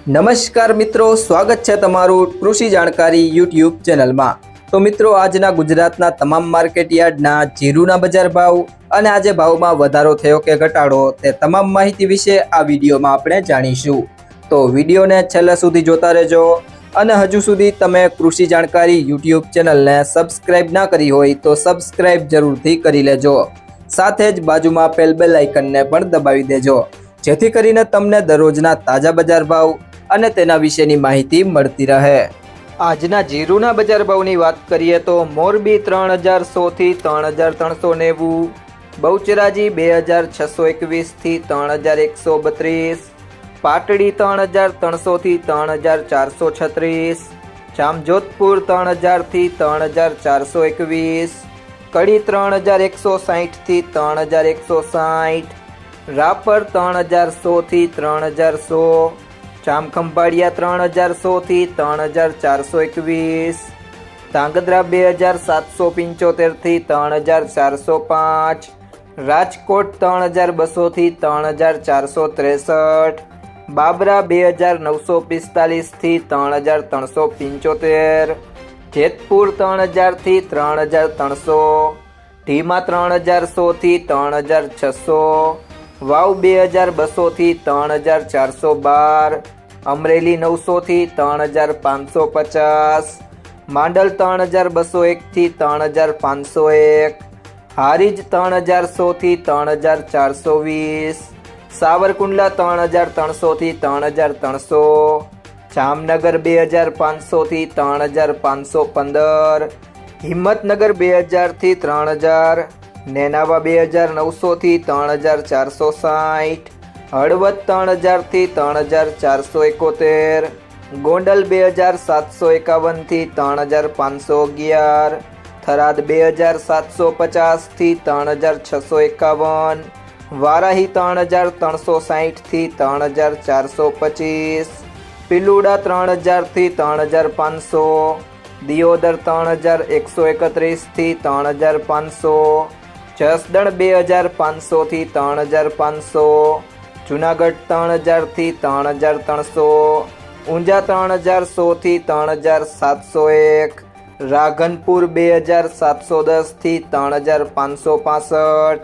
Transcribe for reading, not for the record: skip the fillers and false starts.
નમસ્કાર મિત્રો, સ્વાગત છે તમારું કૃષિ જાણકારી યુટ્યુબ ચેનલમાં। તો મિત્રો, આજના ગુજરાતના તમામ માર્કેટ યાર્ડના જીરુના બજાર ભાવ અને આજે ભાવમાં વધારો થયો કે ઘટાડો તે તમામ માહિતી વિશે આ વિડીયોમાં આપણે જાણીશું। તો વિડીયોને છેલ્લે સુધી જોતા રહેજો અને હજુ સુધી તમે કૃષિ જાણકારી યુટ્યુબ ચેનલને સબસ્ક્રાઇબ ના કરી હોય તો સબસ્ક્રાઇબ જરૂરથી કરી લેજો। સાથે જ બાજુમાં આપેલ બેલ આઇકનને પણ દબાવી દેજો, જેથી કરીને તમને દરરોજના તાજા બજાર ભાવ અને તેના વિશેની માહિતી મળતી રહે। આજના જીરુના બજાર ભાવની વાત કરીએ તો મોરબી 3100 થી 3390, બહુચરાજી 2621 થી 3132, પાટડી 3300 થી 3436, જામજોધપુર 3000 થી 3421, કડી 3160 થી 3160, રાપર 3100 થી 3100, જામખંભાળિયા 3100 થી 3421, ધાંગધ્રા 2775 થી 3405, રાજકોટ 3200 થી 3463, બાબરા 2945 થી 3375, જેતપુર 3000 થી 3300, ઢીમા 3100 થી 3600, વાવ 2200 થી 3412, અમરેલી 900 થી 3550, માંડલ 3201 થી 3501, હારીજ 3100 થી 3420, સાવરકુંડલા 3300 થી 3300, જામનગર 2500 થી 3515, હિંમતનગર 2000 થી 3000, નેનાવા 2900 થી 3460, હળવદ 3000 થી 3471, ગોંડલ 2751 થી 3511, થરાદ 2750 થી 3651, વારાહી 3360 થી 3425, પિલુડા 3000 થી 3500, દિયોદર 3131 થી 3500, જસદણ 2500 થી 3500, જુનાગઢ 3000 થી 3300, ઊંઝા 3100 થી 3701, રાધનપુર 2710 થી 3565,